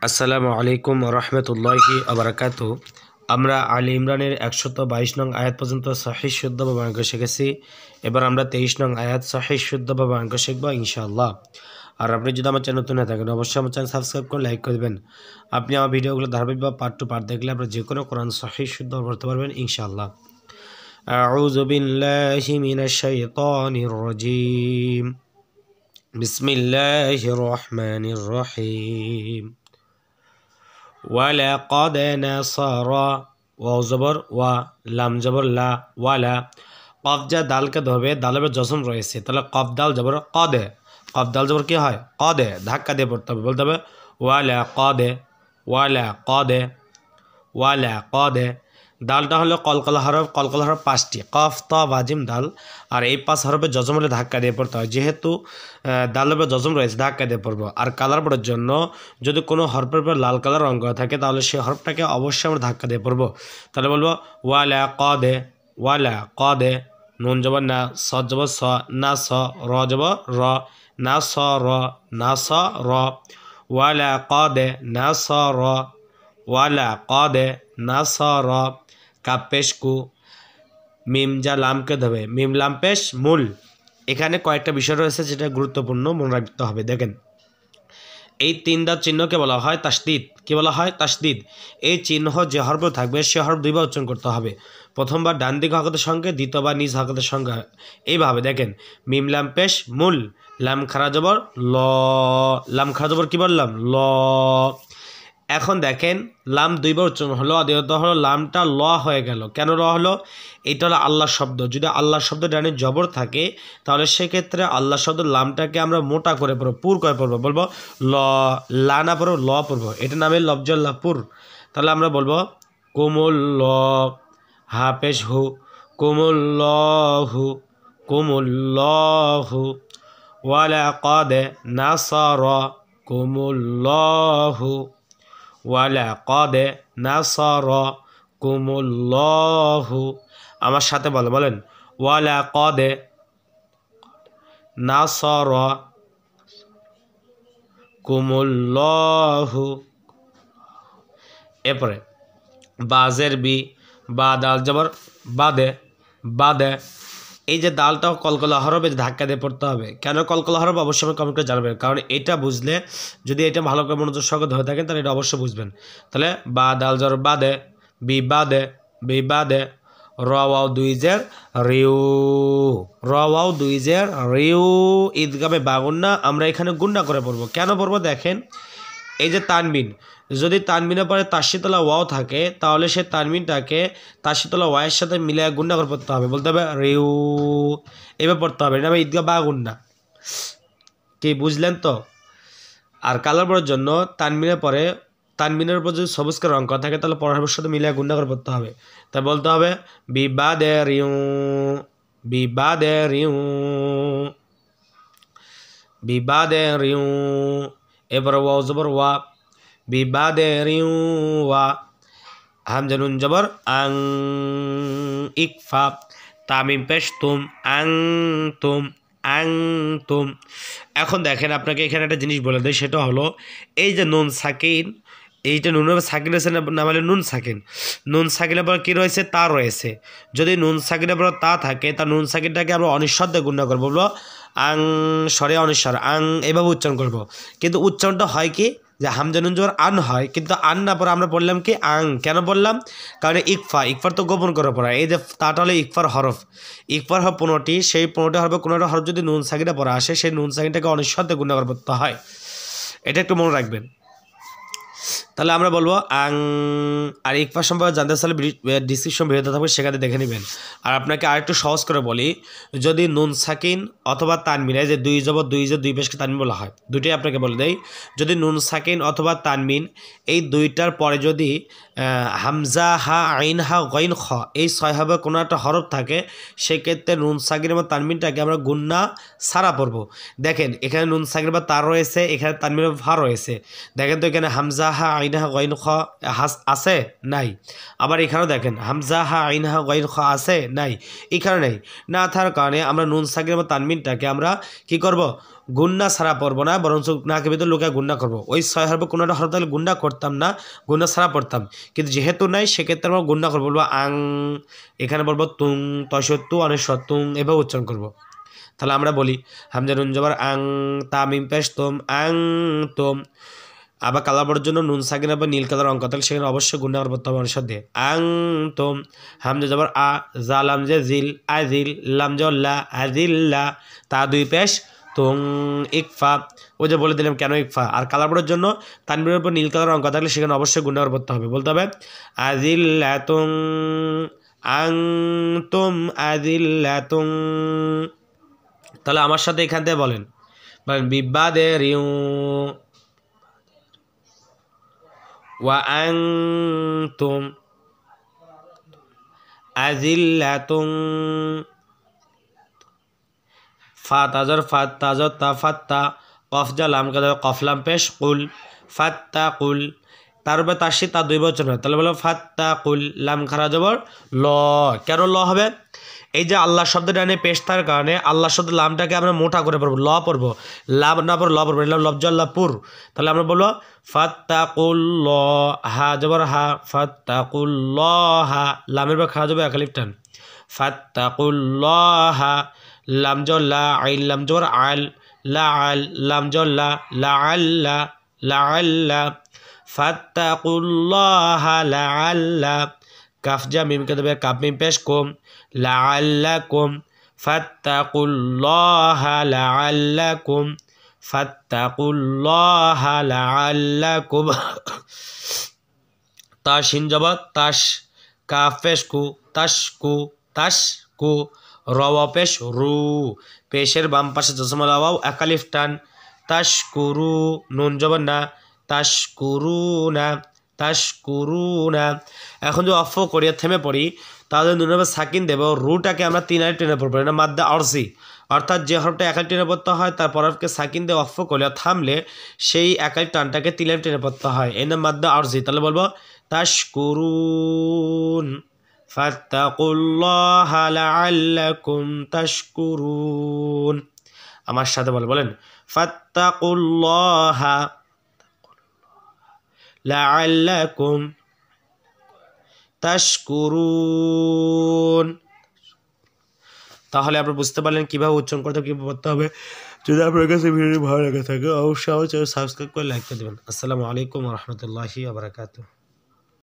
আসসালামু আলাইকুম রহমতুল্লাহি আবরাকাতু। আমরা আলী ইমরানের 122 নং আয়াত পর্যন্ত সহিহ শুদ্ধভাবে বানান করে শিখেছি। এবার আমরা 23 নং আয়াত সহিহ শুদ্ধভাবে বানান করে শিখব ইনশাআল্লাহ। আর আপনি যদি আমার চ্যানেল নতুন হয়ে থাকেন অবশ্যই আমার চ্যানেল সাবস্ক্রাইব করে লাইক করে দেবেন। আপনি আমার ভিডিওগুলো ধারাবাহিক বা পার্ট টু পার্ট দেখলে আপনি যে কোনো কোরআন সহিহ শুদ্ধ পড়তে পারবেন ইনশাআল্লাহ। আউযু বিল্লাহি মিনাশ শাইতানির রাজীম। বিসমিল্লাহির রহমানির রহিম। ওয়ালাকাদ নাসারা ওয়াও জবর ওয়া লাম জবর লা ওয়ালা কফ যা দালকে ধরবে দালের জসম রয়েছে তাহলে কফ দাল জবর কদে কফ দাল জবর কি হয় কদে ধাক্কা দিয়ে পড়তে হবে বলতে হবে ওয়ালাকাদ ওয়ালাকাদ ওয়ালাকাদ দালটা হলো কলকলা হরফ পাঁচটি কফ ত বাজিম দাল আর এই পাঁচ হরফে জজম হলে ধাক্কা দিয়ে পড়তে হয় যেহেতু দালের উপর জজম রয়েছে ধাক্কা দিয়ে পড়বো আর কালার পড়ার জন্য যদি কোনো হরফের উপর লাল কালার রঙ করা থাকে তাহলে সেই হরফটাকে অবশ্যই আমরা ধাক্কা দিয়ে পড়বো তাহলে বলবো ওয়ালা কদে নুন জবর না স জবর স না স র জবর র না স র না স র ওয়ালা কদে না স র ওয়ালা কদে না স র কাপেশ কু মিম যা লামকে ধরবে মিম লাম পেশ মূল এখানে কয়েকটা বিষয় রয়েছে যেটা গুরুত্বপূর্ণ মনে রাখতে হবে। দেখেন এই তিন দাঁত চিহ্নকে বলা হয় তাসদিদ। কি বলা হয় তাসদিদ। এই চিহ্ন যে হরফ থাকবে সে হরফ দুইবার উচ্চারণ করতে হবে। প্রথমবার ডান দিক হরকতের সঙ্গে দ্বিতীয়বার নিজ হরকতের সঙ্গে এইভাবে দেখেন মিম লাম পেশ মূল লাম খারা জবর ল লাম খারা জবর কি বললাম ল। এখন দেখেন লাম দুইবার উচ্চারণ হলো দ্বিতীয়ত হলো লামটা ল হয়ে গেল কেন ল হলো এটা হলো আল্লাহ শব্দ যদি আল্লাহ শব্দ ডানে জবর থাকে তাহলে সেক্ষেত্রে আল্লাহ শব্দ লামটাকে আমরা মোটা করে পড়বো পুর করে পড়বো বলবো ল লা না পড়বো ল পড়বো এটা নামে লফজল্লাহ পুর। তাহলে আমরা বলবো কোমল ল হাফেজ হু কোমল ল হু কোমল ল হু ওয়ালা কাদে নাসার কোমল ল হু ওয়ালাকাদ নাসারাকুমুল্লাহু আমার সাথে বলেন ওয়ালাকাদ নাসারাকুমুল্লাহু। এরপরে বাজের বি বা দাল জবর বাদে বাদে এই যে দালটাও কলকলা হরফে ধাক্কা দিয়ে পড়তে হবে কেন কলকলা হরফ অবশ্যই কমেন্ট করে জানাবেন কারণ এটা বুঝলে যদি এটা ভালো করে মনোযোগ সহকারে ধরে থাকেন তাহলে এটা অবশ্যই বুঝবেন। তাহলে বা দাল জবর বাদে বি বাদে র ওয়াও দুই জের রিউ র ওয়াও দুই জের রিউ ঈদগামে বাগুন্না আমরা এখানে গুন্না করে পড়বো কেন পড়বো দেখেন এই যে তানবিন যদি তানবিনের পরে তাসিতলা ওয়াও থাকে তাহলে সে তানবিনটাকে তাসিতলা ওয়াইয়ের সাথে মিলে গুন্না করে পড়তে হবে বলতে হবে রিউ এভাবে পড়তে হবে এটা ঈদগাহ বা গুন্না। কি বুঝলেন তো। আর কালার পড়ার জন্য তানবিনের উপর যদি সবুজকে রং করা থাকে তাহলে পড়ার সাথে মিলে গুন্না করে পড়তে হবে তাই বলতে হবে বিবাদে রিউ বিবাদে রিউ বিবাদে রিউ। এবার ওয়াও জবর ওয়া বিবাদে রিউ ওয়া হামজা নুন জবর আং ইকফা তামিম পেশ তুম আং তুম। এখন দেখেন আপনাকে এখানে একটা জিনিস বলে দেয় সেটা হলো এই যে নুন সাকিন এইটা নুনের সাকিন রয়েছে না মানে নুন সাকিনের পর কী রয়েছে তা রয়েছে যদি নুন সাকিনের পর তা থাকে তা নুন সাকিনটাকে আমরা অনিঃশব্দে গুণনা করবো বলবো আং স্বরে অনিঃস্বর আং এভাবে উচ্চারণ করব কিন্তু উচ্চারণটা হয় কি যে হামজা নুন জবর আন হয় কিন্তু আন না পরে আমরা বললাম কি আং কেন বললাম কারণ ইকফার তো গোপন করে পড়া এই যে তাটা হলো ইকফার হরফ হরফ 15টি সেই 15টি হরফে কোনো একটা হরফ যদি নুন সাকিনে পড়া আসে সেই নুন সাকিনটাকে অনিঃশব্দে গুণনা করতে হয় এটা একটু মনে রাখবেন। তাহলে আমরা বলবো আং আর ইকফা সম্পর্কে জানতে চাইলে ডিসক্রিপশন ভিডিওতে থাকবে সেখানে দেখে নেবেন। আর আপনাকে আরেকটু সহজ করে বলি যদি নুন সাকিন অথবা তানমিন এই যে দুই জবর দুই যে দুই পেশকে তানমিন বলা হয় দুইটাই আপনাকে বলে দেই যদি নুন সাকিন অথবা তানমিন এই দুইটার পরে যদি হামজা হা আইন হা গইন খ এই ছয় হবে কোনো একটা হরফ থাকে সেক্ষেত্রে নুন সাকিন এবং তানমিনটাকে আমরা গুন্না সারা পড়বো। দেখেন এখানে নুন সাকিন বা তার রয়েছে এখানে তানমিন ফা রয়েছে দেখেন তো এখানে হামজা হা আইনহা গইন খ আছে নাই। আবার এখানেও দেখেন হামজা হা আইনহা গইন খ আছে নাই, এখানে নেই। না থাকার কারণে আমরা নুন সাকিন বা তানমিনটাকে আমরা কি করব, গুন্না ছাড়া পড়বো না, বরঞ্চ নাকে ভিতরে লুকায় গুন্না করবো। ওই 6 হরফে কোনো একটা হরফ তাহলে গুন্না করতাম না, গুন্না ছাড়া পড়তাম। কিন্তু যেহেতু নাই সেক্ষেত্রে আমরা গুন্না করবো, বলবো আং, এখানে বলবো তুং, তসত্তু অনেশ্বর তুং, এভাবে উচ্চারণ করবো। তাহলে আমরা বলি হামজা নুন জবর আং, তামিম পেশ তোম, আং তোম। আবার কালা বড়ের জন্য নুন সাকিন আবার নীল কালার অঙ্ক, তাহলে সেখানে অবশ্যই গুন্না করতে হবে মানুষের দিয়ে, আং তোম। হামজা জবর আ, জালাম যে জিল, আজিল, লাম জল্লা, আজিল্লা, তা 2 পেশ তুং, ইকফা। ওই যে বলে দিলাম কেন ইকফা। আর কালার বড়ের জন্য তানবীরের উপর নীল কালার অঙ্ক থাকলে সেখানে অবশ্যই গুন্না করতে হবে, বলতে হবে আজিল্লাতুং, আং তুম আজিল্লাতুং। তাহলে আমার সাথে এখান থেকে বলেন বিবাদের ইউ ওয়া আনতুম আজিল্লাতুং, ফা তাজর ফাত তাজর তা ফাত্তা, কফ যা লাম কাদা কফলাম পেশ কুল, ফাত্তা কুল। তার উপরে তাসি তা 2 বচন হয়, তাহলে বলো ফাত্তা কুল, লাম খারা জবর ল। কেন ল হবে? এই যে আল্লাহ শব্দটা এনে পেশ থাকার কারণে আল্লাহ শব্দ লামটাকে আমরা মোটা করে পড়বো, ল পড়বো, লাভ না পড়বো ল পড়বো, এলাম লফজাল্লাপুর। তাহলে আমরা বলবো ফাত্তাকুল্ল, হা জবর হা, ফাত্তাকুল্লাহা, লামের পর খারা যাবে একালিফ টান, ফাত্তাকুল্লাহা, লাম জল্লা আইন, লাম জবর আল, লা আল, লাম জল্লা লা আল্লা, লা আল্লা, ফাত্তাকুল্লাহা লা আল্লা। কাফ যা মিম কে দেবে কাপ মিম পেশ কুম, লাআল্লাকুম, ফাত্তাকুল্লাহা লাআল্লাকুম, ফাত্তাকুল্লাহা লাআল্লাকুম। তাশিন জবর তাশ, কাফ পেশ কু, তাশকু, তাশকু, রওয়া পেশ রু, পেশের বাম পাশে জসমা লাওয়াও একালিফ টান, তাশকুরু, নুন জবর না, তাশকুরুনা, তাশকুরুনা। এখন যদি অফ করিয়া থেমে পড়ি তাহলে নুনের সাকিন দেব, রুটাকে আমরা 3 আলি টেনে পড়বো, এটা মাদ্দা অর্জি, অর্থাৎ যে হরফটা 1 আলি টেনে পড়তে হয় তার হরফকে সাকিন দিয়ে অফ করলে থামলে সেই 1 আলি টানটাকে 3 আলি টেনে পড়তে হয়, এর নাম মাদ্দা অর্জি। তাহলে বলবো তাশকুরুন, ফাত্তাকুল্লাহা লাআল্লাকুম তাশকুরুন। আমার সাথে বলেন ফাত্তাকুল্লাহা লাআল্লাকুম তাশকুরুন। তাহলে আপনারা বুঝতে পারলেন কীভাবে উচ্চারণ করতে হবে, কীভাবে পড়তে হবে। যদি আপনার কাছে ভিডিওটি ভালো লেগে থাকে অবশ্যই সাবস্ক্রাইব করে লাইক করে দেবেন। আসসালামু আলাইকুম ওয়া রাহমাতুল্লাহি ওয়া বারাকাতুহু।